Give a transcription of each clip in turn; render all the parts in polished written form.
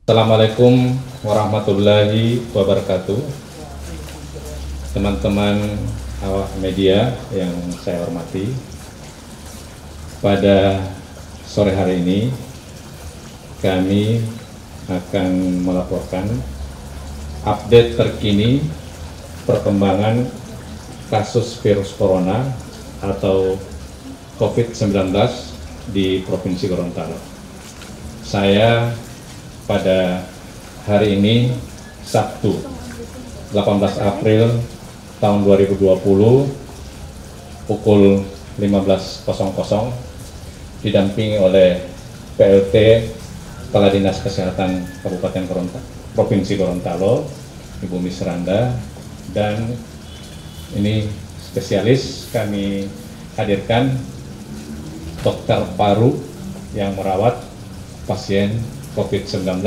Assalamualaikum warahmatullahi wabarakatuh. Teman-teman awak media yang saya hormati, pada sore hari ini kami akan melaporkan update terkini perkembangan kasus virus corona atau COVID-19 di Provinsi Gorontalo. Saya pada hari ini Sabtu 18 April tahun 2020 pukul 15.00 didampingi oleh PLT Kepala Dinas Kesehatan Kabupaten Gorontalo, Provinsi Gorontalo, Ibu Misranda, dan ini spesialis kami hadirkan dokter paru yang merawat pasien COVID-19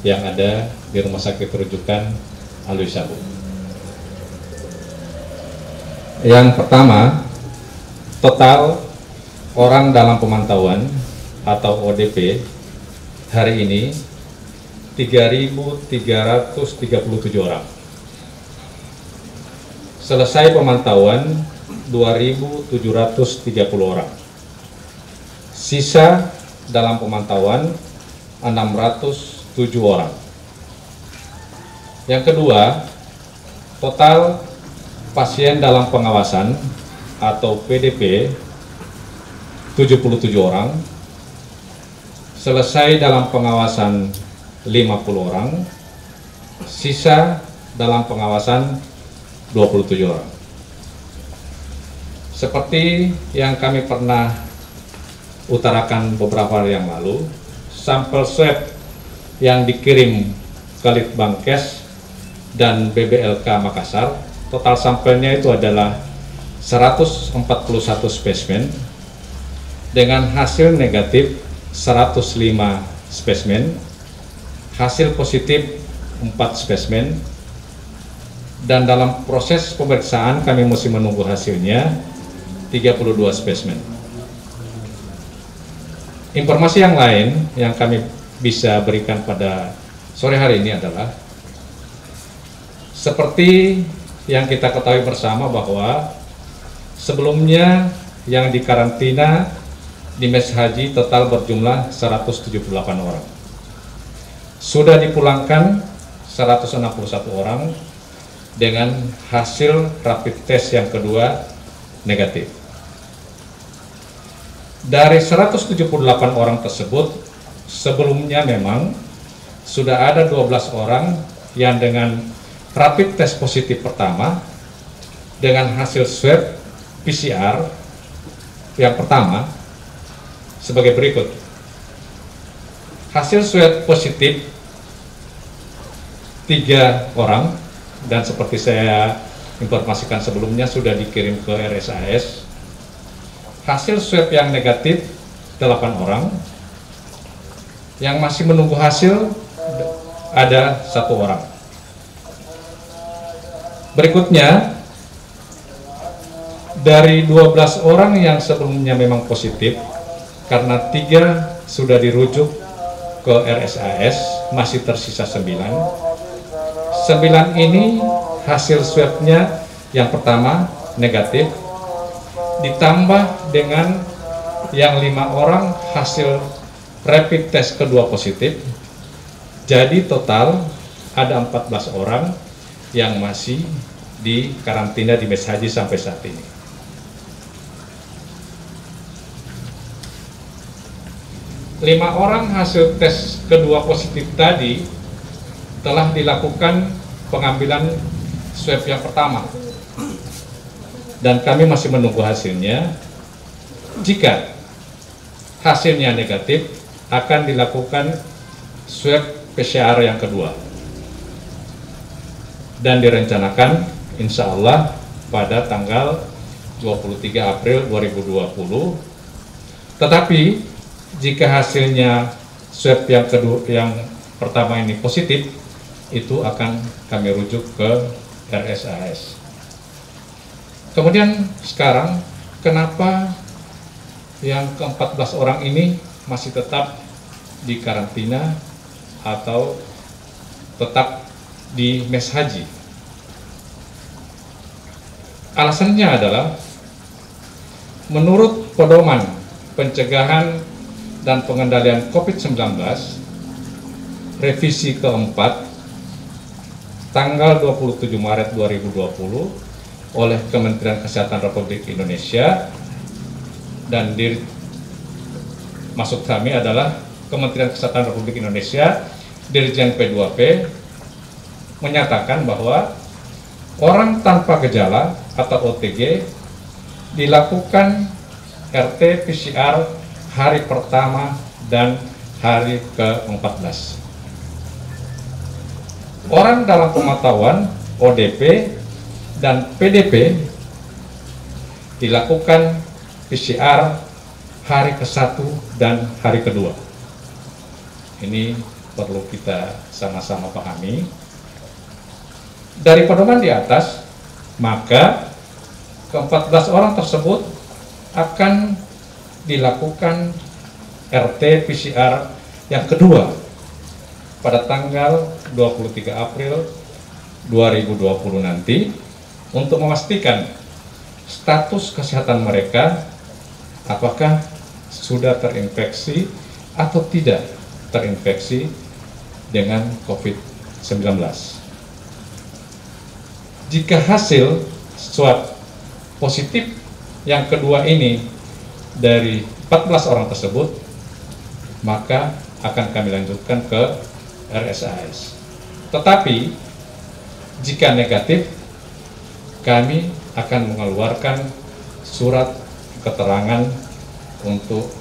yang ada di Rumah Sakit Rujukan Alwi Sabu. Yang pertama, total orang dalam pemantauan atau ODP hari ini 3.337 orang. Selesai pemantauan 2.730 orang. Sisa dalam pemantauan 607 orang. Yang kedua, total pasien dalam pengawasan atau PDP 77 orang, selesai dalam pengawasan 50 orang, sisa dalam pengawasan 27 orang. Seperti yang kami pernah utarakan beberapa hari yang lalu, sampel swab yang dikirim ke Litbangkes dan BBLK Makassar, total sampelnya itu adalah 141 spesimen dengan hasil negatif 105 spesimen, hasil positif 4 spesimen, dan dalam proses pemeriksaan kami masih menunggu hasilnya 32 spesimen. Informasi yang lain yang kami bisa berikan pada sore hari ini adalah seperti yang kita ketahui bersama bahwa sebelumnya yang dikarantina di Mes Haji total berjumlah 178 orang. Sudah dipulangkan 161 orang dengan hasil rapid test yang kedua negatif. Dari 178 orang tersebut, sebelumnya memang sudah ada 12 orang yang dengan rapid test positif pertama dengan hasil swab PCR yang pertama sebagai berikut. Hasil swab positif 3 orang, dan seperti saya informasikan sebelumnya sudah dikirim ke RSAS. Hasil swab yang negatif 8 orang, yang masih menunggu hasil ada 1 orang. Berikutnya, dari 12 orang yang sebelumnya memang positif, karena 3 sudah dirujuk ke RSAS, masih tersisa 9. 9 ini hasil swabnya yang pertama negatif, ditambah dengan yang 5 orang hasil rapid test kedua positif, jadi total ada 14 orang yang masih di karantina di Mes Haji sampai saat ini. 5 orang hasil tes kedua positif tadi telah dilakukan pengambilan swab yang pertama, dan kami masih menunggu hasilnya. Jika hasilnya negatif, akan dilakukan swab PCR yang kedua, dan direncanakan insya Allah pada tanggal 23 April 2020. Tetapi jika hasilnya swab yang kedua, yang pertama ini positif, itu akan kami rujuk ke RSAS. Kemudian sekarang, kenapa yang ke-14 orang ini masih tetap di karantina atau tetap di mes haji. Alasannya adalah menurut pedoman pencegahan dan pengendalian COVID-19 revisi keempat tanggal 27 Maret 2020 oleh Kementerian Kesehatan Republik Indonesia, dan maksud kami adalah Kementerian Kesehatan Republik Indonesia, Dirjen P2P menyatakan bahwa orang tanpa gejala atau OTG dilakukan RT-PCR hari pertama dan hari ke-14. Orang dalam pemantauan ODP dan PDP dilakukan PCR hari ke-1 dan hari ke-2. Ini perlu kita sama-sama pahami. Dari pedoman di atas, maka ke-14 orang tersebut akan dilakukan RT-PCR yang kedua pada tanggal 23 April 2020 nanti untuk memastikan status kesehatan mereka apakah sudah terinfeksi atau tidak terinfeksi dengan COVID-19. Jika hasil swab positif yang kedua ini dari 14 orang tersebut, maka akan kami lanjutkan ke RSAS. Tetapi jika negatif, kami akan mengeluarkan surat keterangan untuk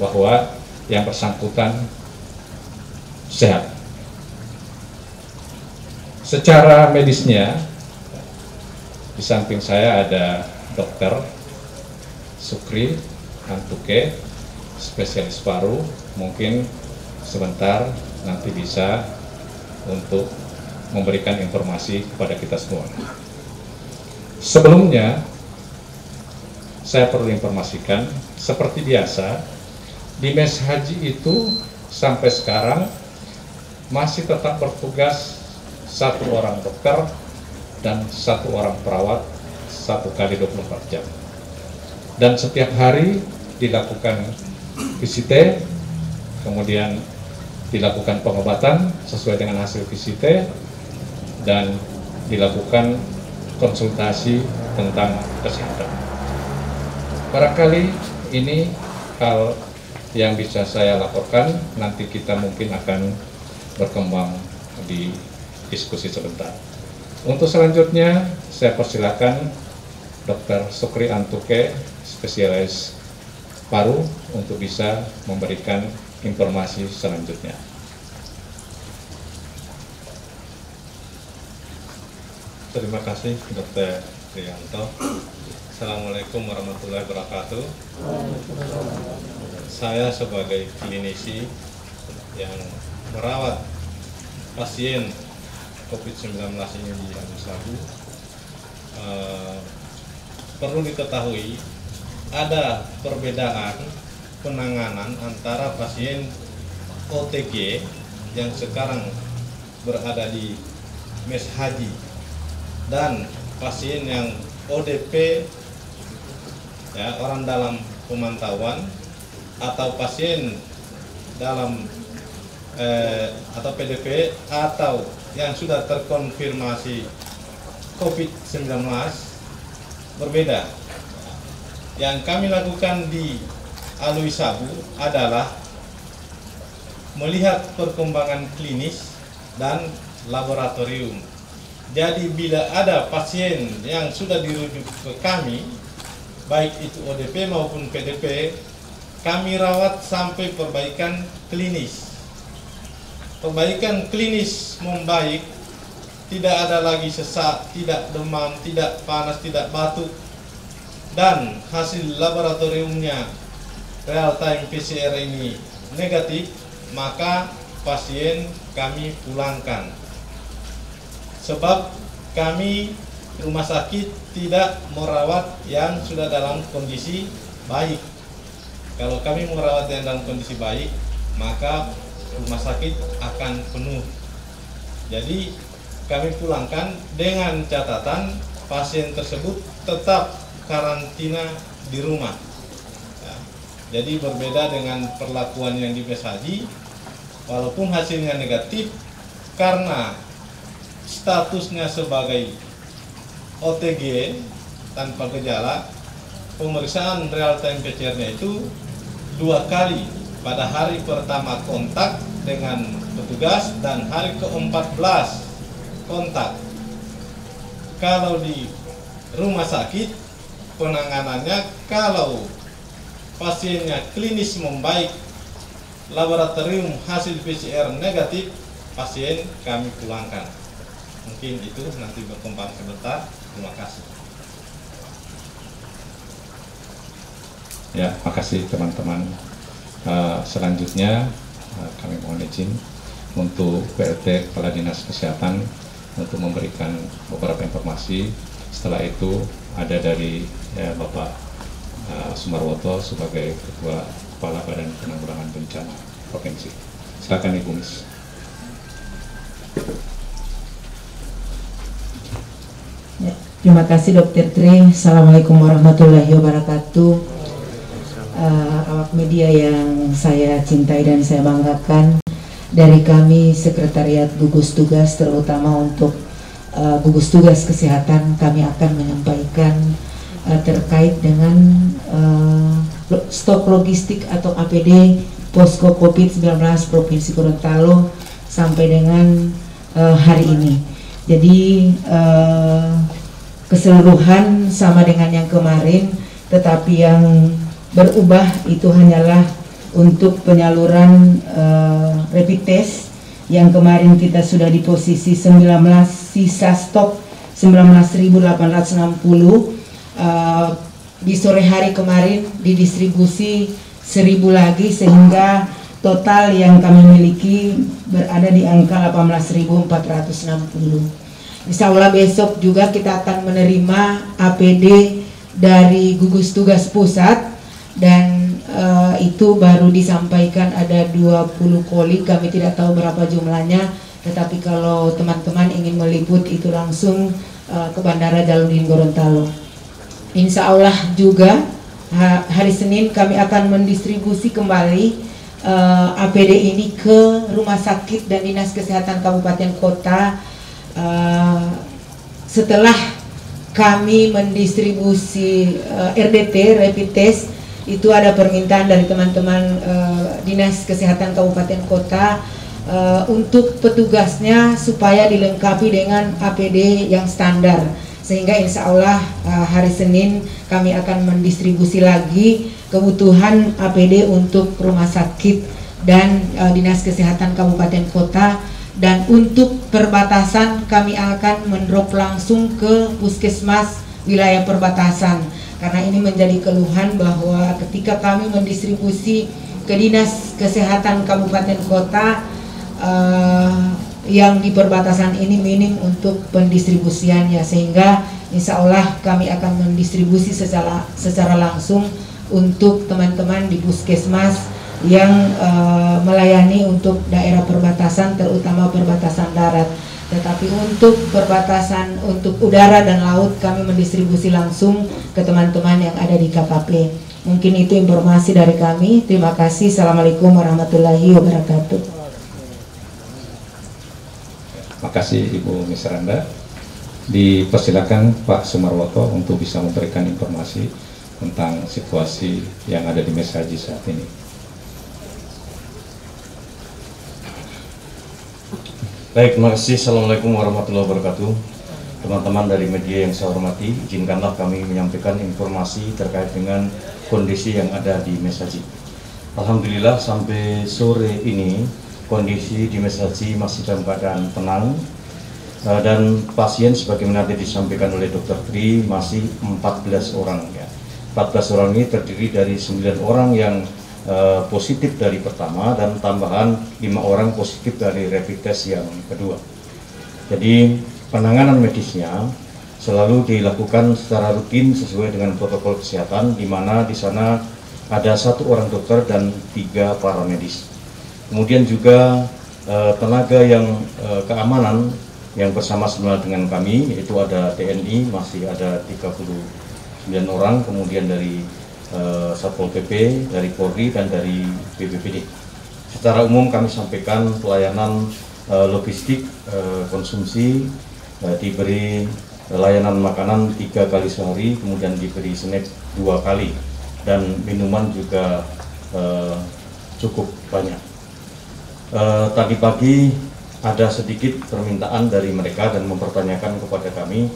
bahwa yang bersangkutan sehat. Secara medisnya, di samping saya ada Dr. Sukri Antuke, spesialis paru, mungkin sebentar nanti bisa untuk memberikan informasi kepada kita semua. Sebelumnya, saya perlu informasikan, seperti biasa, di mes haji itu sampai sekarang masih tetap bertugas 1 orang dokter dan 1 orang perawat 1 kali 24 jam. Dan setiap hari dilakukan VCT, kemudian dilakukan pengobatan sesuai dengan hasil VCT, dan dilakukan konsultasi tentang kesehatan. Barangkali ini hal yang bisa saya laporkan, nanti kita mungkin akan berkembang di diskusi sebentar. Untuk selanjutnya, saya persilakan Dr. Sukri Antuke, spesialis paru, untuk bisa memberikan informasi selanjutnya. Terima kasih Dr. Trianto. Assalamualaikum warahmatullahi wabarakatuh. Saya sebagai klinisi yang merawat pasien COVID-19 ini di Abu Sabu, perlu diketahui ada perbedaan penanganan antara pasien OTG yang sekarang berada di mes haji dan pasien yang ODP, ya, orang dalam pemantauan, atau pasien dalam atau PDP, atau yang sudah terkonfirmasi COVID-19 berbeda. Yang kami lakukan di Alui Sabu adalah melihat perkembangan klinis dan laboratorium. Jadi bila ada pasien yang sudah dirujuk ke kami, baik itu ODP maupun PDP, kami rawat sampai perbaikan klinis. Perbaikan klinis membaik, tidak ada lagi sesak, tidak demam, tidak panas, tidak batuk, dan hasil laboratoriumnya real time PCR ini negatif, maka pasien kami pulangkan. Sebab kami rumah sakit tidak merawat yang sudah dalam kondisi baik. Kalau kami merawat yang dalam kondisi baik, maka rumah sakit akan penuh. Jadi kami pulangkan dengan catatan pasien tersebut tetap karantina di rumah. Ya, jadi berbeda dengan perlakuan yang di Mes Haji, walaupun hasilnya negatif karena statusnya sebagai OTG tanpa gejala, pemeriksaan real time PCR-nya itu 2 kali, pada hari pertama kontak dengan petugas dan hari ke-14 kontak. Kalau di rumah sakit penanganannya, kalau pasiennya klinis membaik, laboratorium hasil PCR negatif, pasien kami pulangkan. Mungkin itu nanti berkembang sebentar. Terima kasih. Ya, makasih teman-teman. Selanjutnya kami mohon izin untuk PLT Kepala Dinas Kesehatan untuk memberikan beberapa informasi. Setelah itu ada dari Bapak Sumarwoto sebagai Ketua Kepala Badan Penanggulangan Bencana Provinsi. Silakan Ibu Mis. Ya, terima kasih Dr. Tri. Assalamualaikum warahmatullahi wabarakatuh. Awak media yang saya cintai dan saya banggakan, dari kami Sekretariat Gugus Tugas, terutama untuk gugus tugas kesehatan, kami akan menyampaikan terkait dengan stok logistik atau APD posko COVID-19 Provinsi Gorontalo sampai dengan hari ini. Jadi keseluruhan sama dengan yang kemarin, tetapi yang berubah itu hanyalah untuk penyaluran rapid test yang kemarin kita sudah di posisi 19, sisa stok 19.860. Di sore hari kemarin didistribusi 1.000 lagi, sehingga total yang kami miliki berada di angka 18.460. Insya Allah besok juga kita akan menerima APD dari gugus tugas pusat, dan itu baru disampaikan ada 20 koli, kami tidak tahu berapa jumlahnya, tetapi kalau teman-teman ingin meliput itu langsung ke Bandara Jaludin Gorontalo. Insya Allah juga hari Senin kami akan mendistribusi kembali APD ini ke rumah sakit dan Dinas Kesehatan Kabupaten Kota. Setelah kami mendistribusi RDT, rapid test, itu ada permintaan dari teman-teman Dinas Kesehatan Kabupaten Kota untuk petugasnya supaya dilengkapi dengan APD yang standar, sehingga insya Allah hari Senin kami akan mendistribusi lagi kebutuhan APD untuk rumah sakit dan Dinas Kesehatan Kabupaten Kota. Dan untuk perbatasan kami akan mendrop langsung ke puskesmas wilayah perbatasan, karena ini menjadi keluhan bahwa ketika kami mendistribusi ke Dinas Kesehatan Kabupaten Kota, yang di perbatasan ini minim untuk pendistribusiannya, sehingga insya Allah kami akan mendistribusi secara langsung untuk teman-teman di puskesmas yang melayani untuk daerah perbatasan, terutama perbatasan darat. Tetapi untuk perbatasan untuk udara dan laut kami mendistribusi langsung ke teman-teman yang ada di KKP. Mungkin itu informasi dari kami. Terima kasih. Assalamualaikum warahmatullahi wabarakatuh. Terima kasih Ibu Misranda. Dipersilakan Pak Sumarwoto untuk bisa memberikan informasi tentang situasi yang ada di Mes Haji saat ini. Baik, terima kasih. Assalamualaikum warahmatullahi wabarakatuh. Teman-teman dari media yang saya hormati, izinkanlah kami menyampaikan informasi terkait dengan kondisi yang ada di Mes Haji. Alhamdulillah sampai sore ini kondisi di Mes Haji masih dalam keadaan tenang, dan pasien sebagaimana tadi disampaikan oleh Dr. Tri masih 14 orang ya. 14 orang ini terdiri dari 9 orang yang positif dari pertama dan tambahan 5 orang positif dari rapid test yang kedua. Jadi penanganan medisnya selalu dilakukan secara rutin sesuai dengan protokol kesehatan, di mana di sana ada 1 orang dokter dan 3 paramedis. Kemudian juga tenaga yang keamanan yang bersama-sama dengan kami, yaitu ada TNI, masih ada 39 orang, kemudian dari Satpol PP, dari Polri, dan dari BPBD. Secara umum kami sampaikan pelayanan logistik konsumsi, diberi layanan makanan 3 kali sehari, kemudian diberi snack 2 kali, dan minuman juga cukup banyak. Tadi pagi ada sedikit permintaan dari mereka dan mempertanyakan kepada kami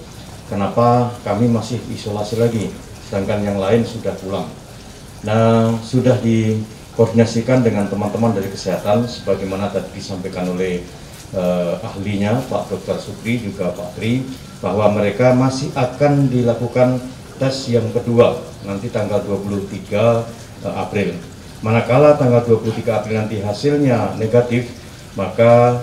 kenapa kami masih isolasi lagi sedangkan yang lain sudah pulang. Nah, sudah dikoordinasikan dengan teman-teman dari kesehatan sebagaimana tadi disampaikan oleh ahlinya Pak Dr. Supri juga Pak Tri, bahwa mereka masih akan dilakukan tes yang kedua nanti tanggal 23 April. Manakala tanggal 23 April nanti hasilnya negatif, maka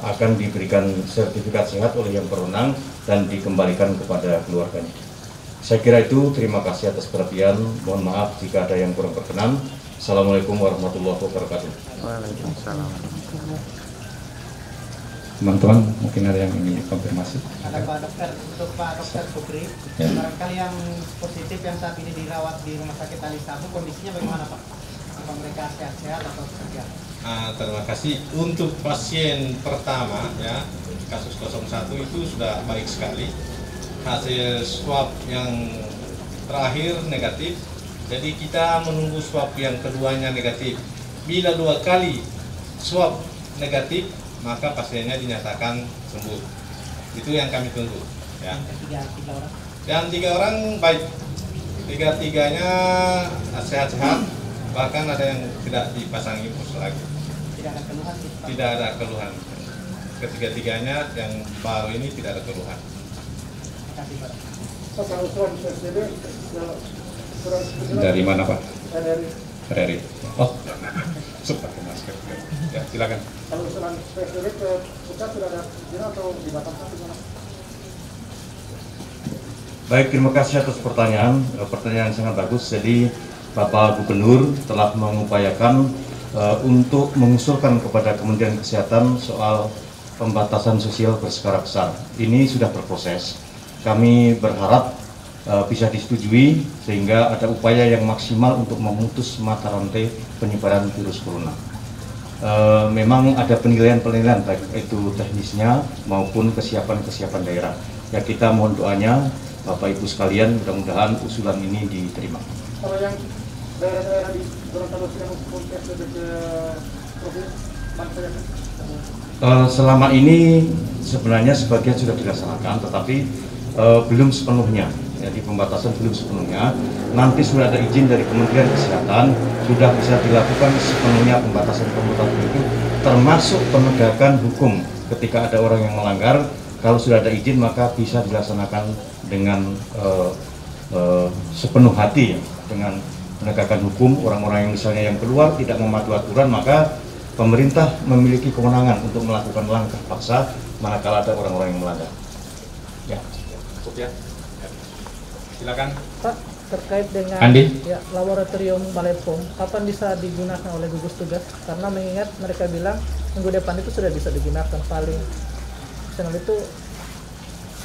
akan diberikan sertifikat sehat oleh yang berwenang dan dikembalikan kepada keluarganya. Saya kira itu, terima kasih atas perhatian. Mohon maaf jika ada yang kurang berkenan. Assalamualaikum warahmatullahi wabarakatuh. Waalaikumsalam. Teman-teman, mungkin ada yang ingin dikonfirmasi? Ada Pak Dokter, untuk Pak Dokter Supri, Ya. barangkali yang positif yang saat ini dirawat di Rumah Sakit Ali Sabo, kondisinya bagaimana Pak? Apakah mereka sehat-sehat atau seperti apa? Terima kasih. Untuk pasien pertama ya, kasus 01 itu sudah baik sekali. Hasil swab yang terakhir negatif. Jadi kita menunggu swab yang keduanya negatif. Bila 2 kali swab negatif, maka pasiennya dinyatakan sembuh. Itu yang kami tunggu. Ya. Yang tiga orang? Yang 3 orang baik. 3-3-nya sehat-sehat. Bahkan ada yang tidak dipasang infus lagi. Tidak ada keluhan sih Pak? Tidak ada keluhan. Ketiga-tiganya yang baru ini tidak ada keluhan. Terima kasih Pak. Kalau usulan PSBB, Dari mana Pak? dari Dari. Oh, pakai masker. Ya, silakan. kalau usulan PSBB ke pusat sudah ada izin atau dibatalkan gimana? Baik, terima kasih atas pertanyaan. Pertanyaan yang sangat bagus. Jadi Bapak Gubernur telah mengupayakan untuk mengusulkan kepada Kementerian Kesehatan soal pembatasan sosial berskala besar. Ini sudah berproses. Kami berharap bisa disetujui sehingga ada upaya yang maksimal untuk memutus mata rantai penyebaran virus corona. Memang ada penilaian-penilaian baik itu teknisnya maupun kesiapan daerah. Ya, kita mohon doanya Bapak Ibu sekalian, mudah-mudahan usulan ini diterima. Kalau yang daerah-daerah di Gorontalo sudah menghukum PSBB ke provinsi, mana saja? Selama ini sebenarnya sebagian sudah dilaksanakan, tetapi belum sepenuhnya. Jadi pembatasan belum sepenuhnya. Nanti sudah ada izin dari Kementerian Kesehatan, sudah bisa dilakukan sepenuhnya pembatasan itu, termasuk penegakan hukum. Ketika ada orang yang melanggar, kalau sudah ada izin maka bisa dilaksanakan dengan sepenuh hati, ya, dengan penegakan hukum. Orang-orang yang misalnya yang keluar tidak mematuhi aturan, maka pemerintah memiliki kewenangan untuk melakukan langkah paksa manakala ada orang-orang yang melanggar. Ya, cukup ya. Silakan. Pak, terkait dengan Andi? ya, laboratorium Balai POM, kapan bisa digunakan oleh gugus tugas? Karena mengingat mereka bilang minggu depan itu sudah bisa digunakan, paling channel itu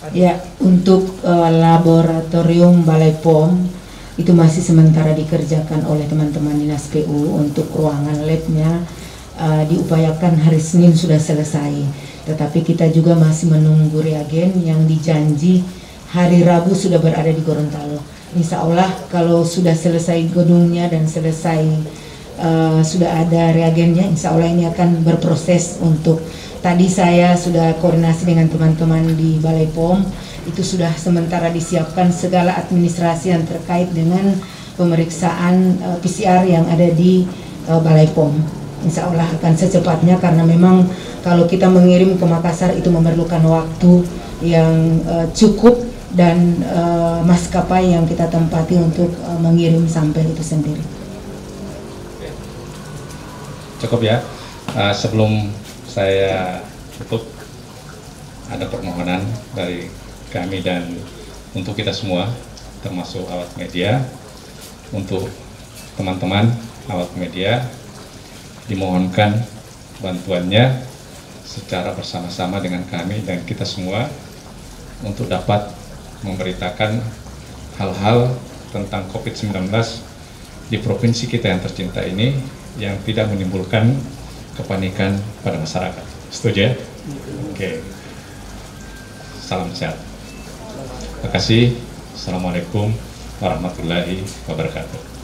ada. Ya, untuk laboratorium Balai POM itu masih sementara dikerjakan oleh teman-teman Dinas PU. Untuk ruangan labnya diupayakan hari Senin sudah selesai. Tetapi kita juga masih menunggu reagen yang dijanji hari Rabu sudah berada di Gorontalo. Insya Allah kalau sudah selesai gedungnya dan selesai sudah ada reagennya, insya Allah ini akan berproses. Untuk tadi saya sudah koordinasi dengan teman-teman di Balai POM, itu sudah sementara disiapkan segala administrasi yang terkait dengan pemeriksaan PCR yang ada di Balai POM. Insya Allah akan secepatnya, karena memang kalau kita mengirim ke Makassar itu memerlukan waktu yang cukup, dan maskapai yang kita tempati untuk mengirim sampel itu sendiri. Cukup ya. Sebelum saya tutup, ada permohonan dari kami dan untuk kita semua, termasuk awak media, untuk teman-teman awak media, dimohonkan bantuannya secara bersama-sama dengan kami dan kita semua untuk dapat memberitakan hal-hal tentang COVID-19 di provinsi kita yang tercinta ini yang tidak menimbulkan kepanikan pada masyarakat. Setuju ya? Oke. Salam sehat. Terima kasih. Assalamualaikum warahmatullahi wabarakatuh.